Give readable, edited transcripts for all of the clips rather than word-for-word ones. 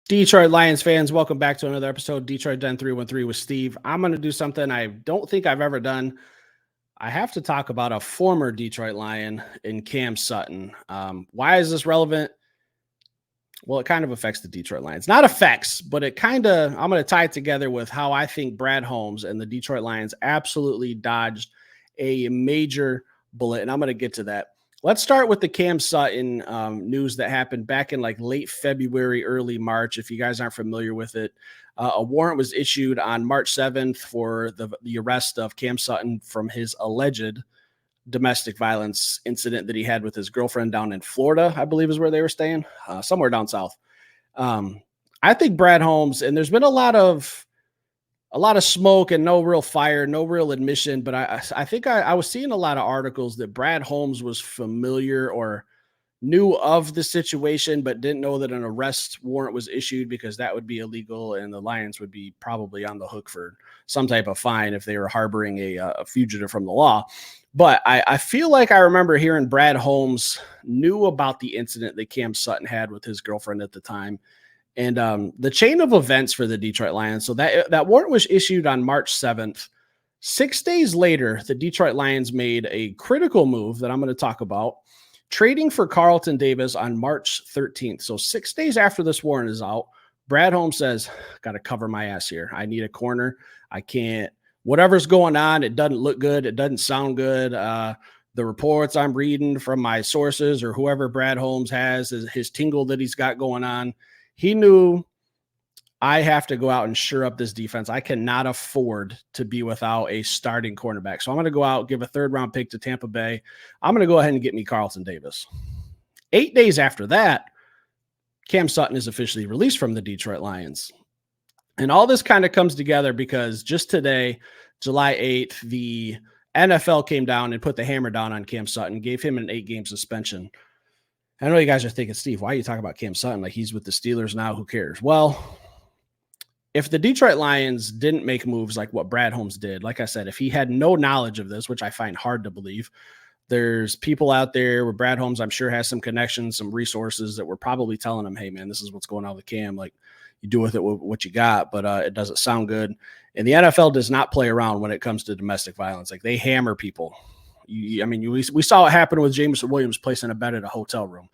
Detroit Lions fans, welcome back to another episode of Detroit Den 313 with Steve. I'm going to do something I don't think I've ever done. I have to talk about a former Detroit Lion in Cam Sutton. Why is this relevant? Well, it kind of affects the Detroit Lions. Not affects, but it kind of, I'm going to tie it together with how I think Brad Holmes and the Detroit Lions absolutely dodged a major bullet, and I'm going to get to that. Let's start with the Cam Sutton news that happened back in like late February, early March. If you guys aren't familiar with it, a warrant was issued on March 7th for the arrest of Cam Sutton from his alleged domestic violence incident that he had with his girlfriend down in Florida, I believe is where they were staying, somewhere down south. I think Brad Holmes, and there's been a lot of smoke and no real fire, no real admission. But I think I was seeing a lot of articles that Brad Holmes was familiar or knew of the situation, but didn't know that an arrest warrant was issued because that would be illegal. And the Lions would be probably on the hook for some type of fine if they were harboring a fugitive from the law. But I feel like I remember hearing Brad Holmes knew about the incident that Cam Sutton had with his girlfriend at the time. And the chain of events for the Detroit Lions. So that warrant was issued on March 7th. 6 days later, the Detroit Lions made a critical move that I'm going to talk about, trading for Carlton Davis on March 13th. So 6 days after this warrant is out, Brad Holmes says, got to cover my ass here. I need a corner. I can't, whatever's going on, it doesn't look good. It doesn't sound good. The reports I'm reading from my sources or whoever Brad Holmes has, is his tingle that he's got going on. He knew I have to go out and shore up this defense. I cannot afford to be without a starting cornerback. So I'm going to go out, give a third-round pick to Tampa Bay. I'm going to go ahead and get me Carlton Davis. 8 days after that, Cam Sutton is officially released from the Detroit Lions. And all this kind of comes together because just today, July 8th, the NFL came down and put the hammer down on Cam Sutton, gave him an 8-game suspension. I know you guys are thinking, Steve, why are you talking about Cam Sutton? Like, he's with the Steelers now. Who cares? Well, if the Detroit Lions didn't make moves like what Brad Holmes did, like I said, if he had no knowledge of this, which I find hard to believe, there's people out there where Brad Holmes, I'm sure, has some connections, some resources that were probably telling him, hey, man, this is what's going on with Cam. Like, you do with it what you got, but it doesn't sound good. And the NFL does not play around when it comes to domestic violence. Like, they hammer people. We saw what happened with Jameson Williams placing a bet at a hotel room.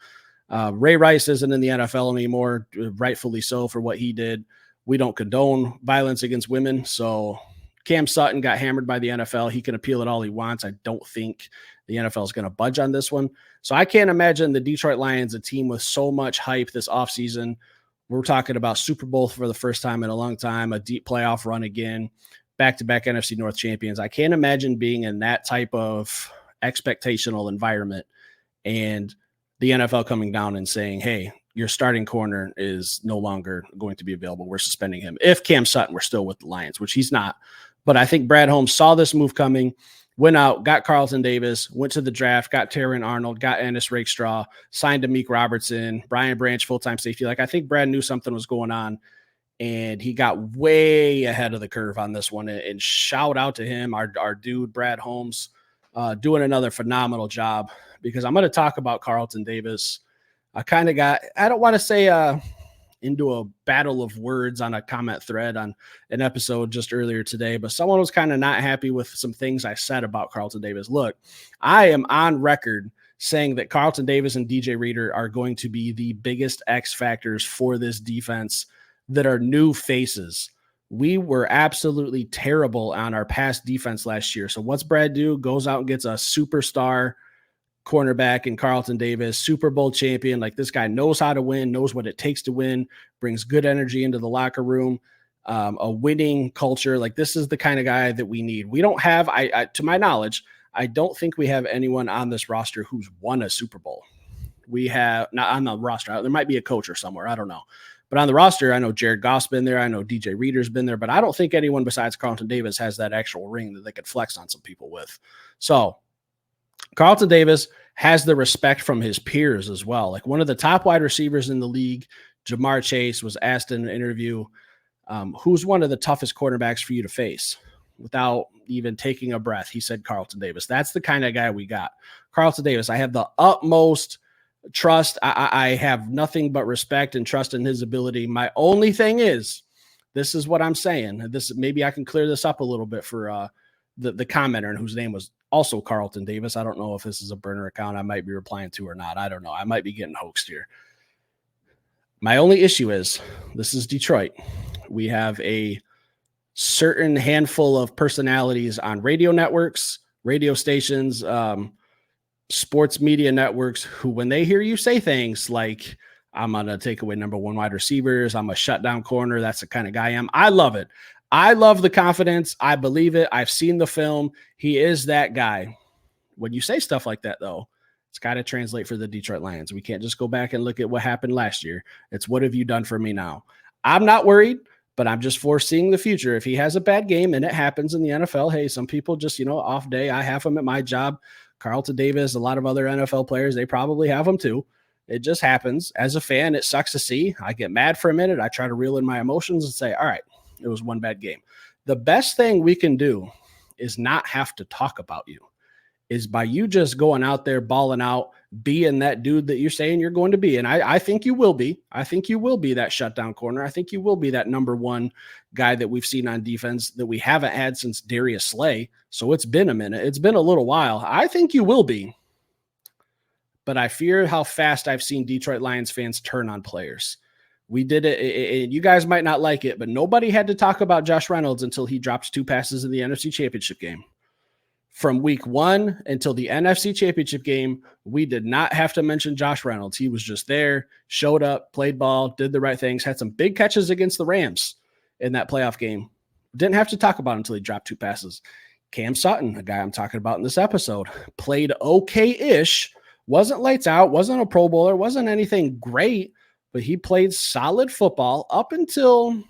Ray Rice isn't in the NFL anymore, rightfully so for what he did. We don't condone violence against women. So Cam Sutton got hammered by the NFL. He can appeal it all he wants. I don't think the NFL is going to budge on this one. So I can't imagine the Detroit Lions, a team with so much hype this offseason. We're talking about Super Bowl for the first time in a long time, a deep playoff run again, back-to-back NFC North champions. I can't imagine being in that type of expectational environment and the NFL coming down and saying, hey, your starting corner is no longer going to be available. We're suspending him. If Cam Sutton were still with the Lions, which he's not. But I think Brad Holmes saw this move coming, went out, got Carlton Davis, went to the draft, got Terran Arnold, got Ennis Rakestraw, signed Amik Robertson, Brian Branch, full-time safety. Like, I think Brad knew something was going on, and he got way ahead of the curve on this one. And shout out to him, our dude, Brad Holmes, doing another phenomenal job, because I'm going to talk about Carlton Davis. I kind of got, I don't want to say into a battle of words on a comment thread on an episode just earlier today, but someone was kind of not happy with some things I said about Carlton Davis. Look, I am on record saying that Carlton Davis and DJ Reader are going to be the biggest X factors for this defense that are new faces. We were absolutely terrible on our past defense last year. So what's Brad do? Goes out and gets a superstar cornerback in Carlton Davis, Super Bowl champion. Like, this guy knows how to win, knows what it takes to win, brings good energy into the locker room, a winning culture. Like, this is the kind of guy that we need. We don't have, to my knowledge, I don't think we have anyone on this roster who's won a Super Bowl. We have, not on the roster, there might be a coach or somewhere, I don't know. But on the roster, I know Jared Goff's been there. I know DJ Reader's been there, but I don't think anyone besides Carlton Davis has that actual ring that they could flex on some people with. So Carlton Davis has the respect from his peers as well. Like one of the top wide receivers in the league, Jamar Chase, was asked in an interview, who's one of the toughest quarterbacks for you to face? Without even taking a breath, he said Carlton Davis. That's the kind of guy we got. Carlton Davis, I have the utmost trust. I have nothing but respect and trust in his ability. My only thing is, this is what I'm saying. This, maybe I can clear this up a little bit for the commenter, and whose name was also Carlton Davis. I don't know if this is a burner account I might be replying to or not. I don't know. I might be getting hoaxed here. My only issue is, this is Detroit. We have a certain handful of personalities on radio networks, radio stations, sports media networks, who, when they hear you say things like, I'm going to take away number one wide receivers, I'm a shutdown corner, that's the kind of guy I am. I love it. I love the confidence. I believe it. I've seen the film. He is that guy. When you say stuff like that, though, it's got to translate for the Detroit Lions. We can't just go back and look at what happened last year. It's, what have you done for me now? I'm not worried, but I'm just foreseeing the future. If he has a bad game, and it happens in the NFL, hey, some people just, off day. I have him at my job. Carlton Davis, a lot of other NFL players, they probably have him too. It just happens. As a fan, it sucks to see. I get mad for a minute. I try to reel in my emotions and say, all right, it was one bad game. The best thing we can do is not have to talk about you, is by you just going out there, balling out, being that dude that you're saying you're going to be. And I think you will be. I think you will be that shutdown corner. I think you will be that number one guy that we've seen on defense that we haven't had since Darius Slay. So it's been a minute. It's been a little while. I think you will be. But I fear how fast I've seen Detroit Lions fans turn on players. We did it. You guys might not like it, but nobody had to talk about Josh Reynolds until he dropped 2 passes in the NFC Championship game. From week 1 until the NFC Championship game, we did not have to mention Josh Reynolds. He was just there, showed up, played ball, did the right things, had some big catches against the Rams in that playoff game. Didn't have to talk about him until he dropped 2 passes. Cam Sutton, a guy I'm talking about in this episode, played okay-ish. Wasn't lights out, wasn't a Pro Bowler, wasn't anything great, but he played solid football up until,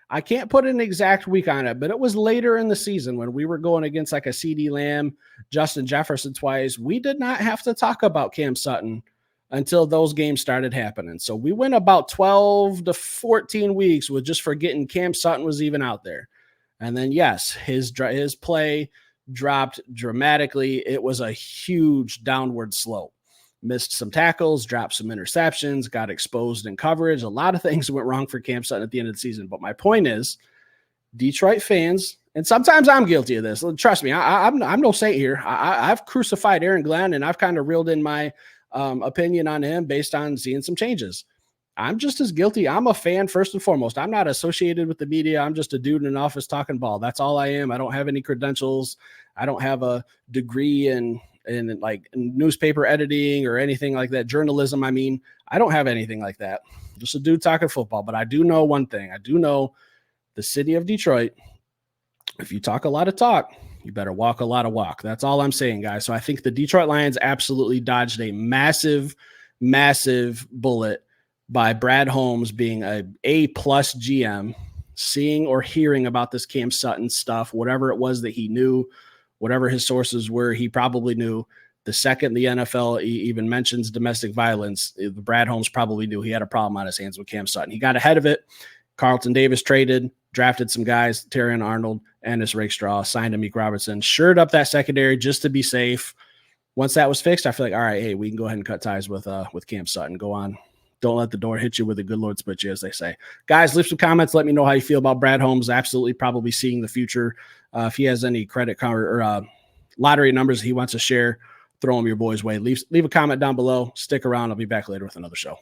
I can't put an exact week on it, but it was later in the season when we were going against like a CeeDee Lamb, Justin Jefferson twice. We did not have to talk about Cam Sutton until those games started happening. So we went about 12 to 14 weeks with just forgetting Cam Sutton was even out there. And then, yes, his play dropped dramatically. It was a huge downward slope. Missed some tackles, dropped some interceptions, got exposed in coverage. A lot of things went wrong for Cam Sutton at the end of the season. But my point is, Detroit fans, and sometimes I'm guilty of this. Trust me, I'm no saint here. I've crucified Aaron Glenn, and I've kind of reeled in my opinion on him based on seeing some changes. I'm just as guilty. I'm a fan first and foremost. I'm not associated with the media. I'm just a dude in an office talking ball. That's all I am. I don't have any credentials. I don't have a degree in like newspaper editing or anything like that. Journalism. I mean, I don't have anything like that. Just a dude talking football. But I do know one thing. I do know the city of Detroit. If you talk a lot of talk, you better walk a lot of walk. That's all I'm saying, guys. So I think the Detroit Lions absolutely dodged a massive, massive bullet by Brad Holmes being a A+ GM, seeing or hearing about this Cam Sutton stuff, whatever it was that he knew, whatever his sources were, he probably knew. The second the NFL even mentions domestic violence, Brad Holmes probably knew he had a problem on his hands with Cam Sutton. He got ahead of it. Carlton Davis traded, drafted some guys, Terrion Arnold, Ennis Rakestraw, signed Amik Robertson, shored up that secondary just to be safe. Once that was fixed, I feel like, all right, hey, we can go ahead and cut ties with Cam Sutton. Go on. Don't let the door hit you with a good Lord split you, as they say. Guys, leave some comments. Let me know how you feel about Brad Holmes. Absolutely probably seeing the future. If he has any credit card or lottery numbers he wants to share, throw them your boys' way. Leave a comment down below. Stick around. I'll be back later with another show.